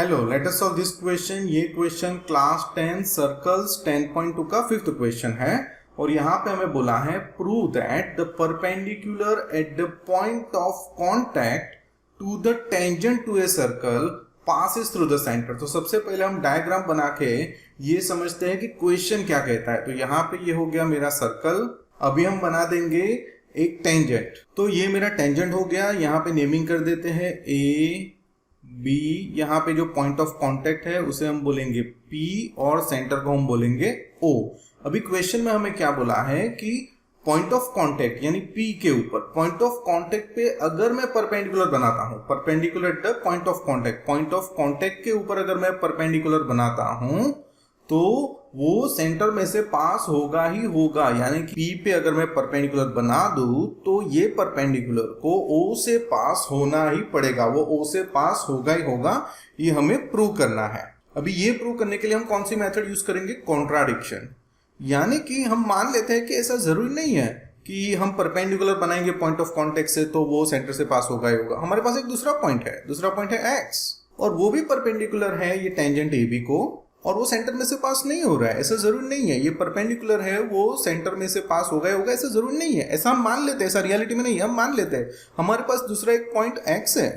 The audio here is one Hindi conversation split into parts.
Hello, let us solve this question. ये क्वेश्चन क्लास 10 सर्कल्स 10.2 का फिफ्थ क्वेश्चन है और यहाँ पे हमें बोला है prove that the perpendicular at the point of contact to the tangent to a circle passes through the centre. तो सबसे पहले हम डायग्राम बना के ये समझते हैं कि क्वेश्चन क्या कहता है। तो यहाँ पे ये हो गया मेरा सर्कल। अभी हम बना देंगे एक टेंजेंट। तो ये मेरा टेंजेंट हो गया। यहाँ पे नेमिंग कर देते हैं ए बी। यहाँ पे जो पॉइंट ऑफ कांटेक्ट है उसे हम बोलेंगे पी और सेंटर को हम बोलेंगे ओ। अभी क्वेश्चन में हमें क्या बोला है कि पॉइंट ऑफ कांटेक्ट यानी पी के ऊपर पॉइंट ऑफ कांटेक्ट पे अगर मैं परपेंडिकुलर बनाता हूं, perpendicular the point of contact के ऊपर अगर मैं परपेंडिकुलर बनाता हूं तो वो सेंटर में से पास होगा ही होगा। यानी कि पी पे अगर मैं परपेंडिकुलर बना दूं तो ये परपेंडिकुलर को ओ से पास होना ही पड़ेगा, वो ओ से पास होगा ही होगा। ये हमें प्रूव करना है। अभी ये प्रूव करने के लिए हम कौन सी मेथड यूज करेंगे? कॉन्ट्राडिक्शन। यानी कि हम मान लेते हैं कि ऐसा जरूरी नहीं है कि हम परपेंडिकुलर बनाएंगे पॉइंट ऑफ कांटेक्ट से तो वो सेंटर से पास होगा ही होगा। हमारे पास एक दूसरा पॉइंट है एक्स और वो भी परपेंडिकुलर है ये टेंजेंट ए बी को और वो सेंटर में से पास नहीं हो रहा है। ऐसा जरूरी नहीं है। ये परपेंडिकुलर है वो सेंटर में से पास होगा ही होगा, ऐसा जरूरी नहीं है। ऐसा हम मान लेते हैं, ऐसा रियलिटी में नहीं है। हम मान लेते हैं हमारे पास दूसरा एक पॉइंट एक्स है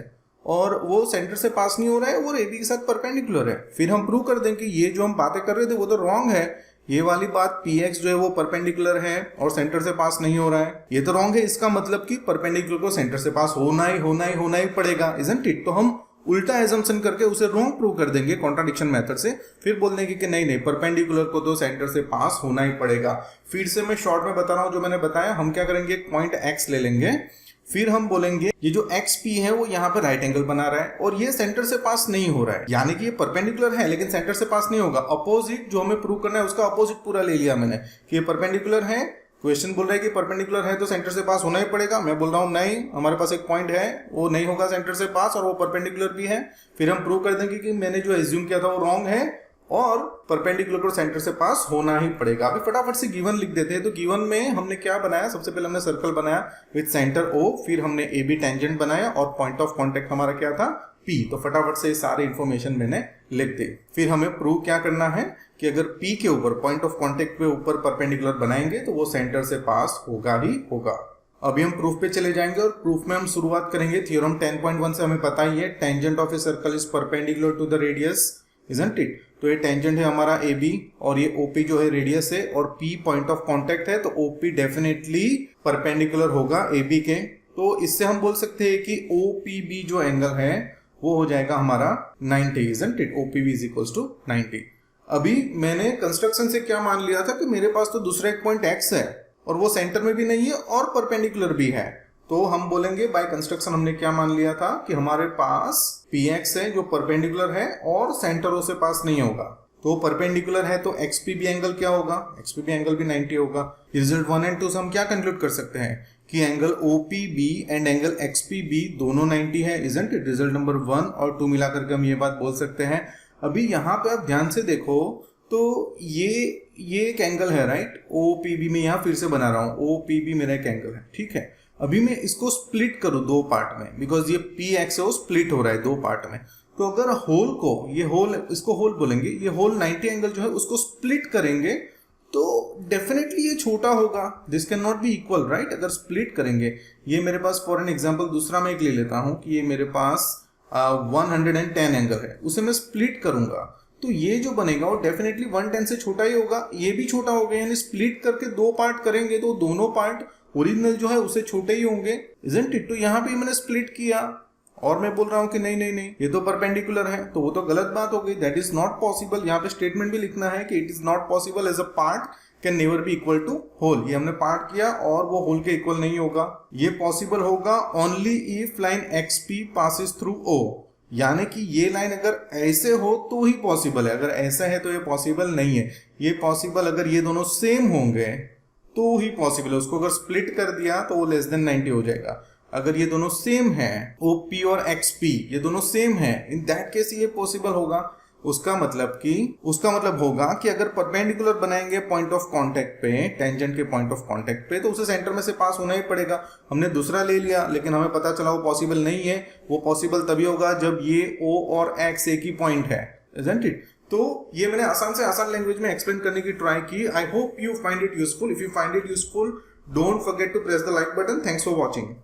और वो सेंटर से पास नहीं हो रहा है, वो ए बी के साथ परपेंडिकुलर है। फिर हम प्रूव कर देंगे कि ये जो हम बातें कर रहे थे वो तो रॉन्ग है। ये वाली बात पी एक्स जो है वो परपेंडिकुलर है और सेंटर से पास नहीं हो रहा है, ये तो रॉन्ग है। इसका मतलब कि परपेंडिकुलर को सेंटर से पास होना ही पड़ेगा, इजंट इट? तो हम उल्टा एजम्पशन करके उसे रॉन्ग प्रूव कर देंगे कॉन्ट्राडिक्शन मेथड से। फिर बोल देंगे कि नहीं परपेंडिकुलर को तो सेंटर से पास होना ही पड़ेगा। फिर से मैं शॉर्ट में बता रहा हूं जो मैंने बताया। हम क्या करेंगे, एक पॉइंट एक्स ले लेंगे। फिर हम बोलेंगे ये जो एक्स पी है वो यहाँ पर राइट एंगल बना रहा है और ये सेंटर से पास नहीं हो रहा है, यानी कि ये परपेंडिकुलर है लेकिन सेंटर से पास नहीं होगा। अपोजिट जो हमें प्रूव करना है उसका अपोजिट पूरा ले लिया मैंने कि ये परपेंडिकुलर है। क्वेश्चन बोल रहा है कि परपेंडिकुलर है तो सेंटर से पास होना ही पड़ेगा। मैं बोल रहा हूं नहीं, हमारे पास एक पॉइंट है वो नहीं होगा सेंटर से पास और वो परपेंडिकुलर भी है। फिर हम प्रूव कर देंगे कि मैंने जो एज्यूम किया था वो रॉन्ग है और परपेंडिकुलर को सेंटर से पास होना ही पड़ेगा। अभी फटाफट से गिवन लिख देते हैं। तो गिवन में हमने क्या बनाया? सबसे पहले हमने सर्कल बनाया विद सेंटर ओ, फिर हमने ए बी टेंजेंट बनाया और पॉइंट ऑफ कांटेक्ट हमारा क्या था? पी। तो फटाफट से सारे इंफॉर्मेशन मैंने लिख दी। फिर हमें प्रूव क्या करना है कि अगर पी के ऊपर पॉइंट ऑफ कांटेक्ट पे ऊपर परपेंडिकुलर बनाएंगे तो वो सेंटर से पास होगा ही होगा। अभी हम प्रूफ पे चले जाएंगे और प्रूफ में हम शुरुआत करेंगे थ्योरम 10.1 से। हमें पता ही है tangent of a circle is perpendicular to the radius, isn't it? तो ये टेंजेंट है हमारा ए बी और ये ओपी जो है रेडियस है और पी पॉइंट ऑफ कांटेक्ट है, तो ओपी डेफिनेटली परपेंडिकुलर होगा ए बी के। तो इससे हम बोल सकते हैं कि ओपीबी जो एंगल है वो हो जाएगा हमारा 90, isn't it? OPB is equals to 90। अभी मैंने कंस्ट्रक्शन से क्या मान लिया था कि मेरे पास तो दूसरा एक पॉइंट एक्स है और वो सेंटर में भी नहीं है और परपेंडिकुलर भी है। तो हम बोलेंगे बाय कंस्ट्रक्शन हमने क्या मान लिया था कि हमारे पास पी एक्स है जो परपेंडिकुलर है और सेंटर ओ से पास नहीं होगा। तो परपेंडिकुलर है तो एक्सपीबी एंगल क्या होगा? एक्सपीबी एंगल भी 90 होगा। रिजल्ट 1 और 2 से हम क्या कंक्लूड कर सकते हैं कि एंगल ओपीबी एंड एंगल एक्सपीबी दोनों 90 है, इजंट इट? रिजल्ट नंबर 1 और 2 मिलाकर के हम ये बात बोल सकते हैं। अभी यहाँ पे आप ध्यान से देखो तो ये एक एंगल है, राइट? ओपीबी में यहाँ फिर से बना रहा हूँ, ओपीबी मेरा एक एंगल है, ठीक है? अभी मैं इसको स्प्लिट करूँ दो पार्ट में, बिकॉज ये पी एक्स है वो स्प्लिट हो रहा है दो पार्ट में। तो अगर होल को, ये होल, इसको होल बोलेंगे, ये होल 90 एंगल जो है उसको स्प्लिट करेंगे तो डेफिनेटली ये छोटा होगा, this can not be equal, right? अगर स्प्लिट करेंगे, ये मेरे पास फॉर एन एग्जाम्पल दूसरा मैं एक ले लेता हूँ कि ये मेरे पास 110 एंगल है, उसे मैं स्प्लिट करूंगा तो ये जो बनेगा वो डेफिनेटली 110 से छोटा ही होगा, ये भी छोटा होगा। यानी स्प्लिट करके दो पार्ट करेंगे तो दोनों पार्ट ओरिजिनल जो है उससे छोटे ही होंगे, इजंट इट? तो यहाँ पे मैंने स्प्लिट किया और मैं बोल रहा हूँ कि नहीं ये तो परपेंडिकुलर है, तो वो तो गलत बात हो गई। That is not possible. यहाँ पे स्टेटमेंट भी लिखना है कि it is not possible as a part can never be equal to whole. ये हमने पार्ट किया और वो होल के इक्वल नहीं होगा। ये पॉसिबल होगा only if line XP passes through O, यानी कि ये लाइन अगर ऐसे हो तो ही पॉसिबल है, अगर ऐसा है तो ये पॉसिबल नहीं है। ये पॉसिबल अगर ये दोनों सेम होंगे तो ही पॉसिबल है। उसको अगर स्प्लिट कर दिया तो वो लेस देन 90 हो जाएगा। अगर ये दोनों सेम है, ओपी और एक्सपी ये दोनों सेम है, इन दैट केस ये पॉसिबल होगा। उसका मतलब होगा कि अगर परपेंडिकुलर बनाएंगे पॉइंट ऑफ कांटेक्ट पे, टेंजेंट के पॉइंट ऑफ कांटेक्ट पे, तो उसे सेंटर में से पास होना ही पड़ेगा। हमने दूसरा ले लिया लेकिन हमें पता चला वो पॉसिबल नहीं है। वो पॉसिबल तभी होगा जब ये O और X एक ही पॉइंट है, isn't it? तो ये मैंने आसान से आसान लैंग्वेज में एक्सप्लेन करने की ट्राई की। I hope you find it useful. If you find it useful, don't forget to press the like button. Thanks for watching.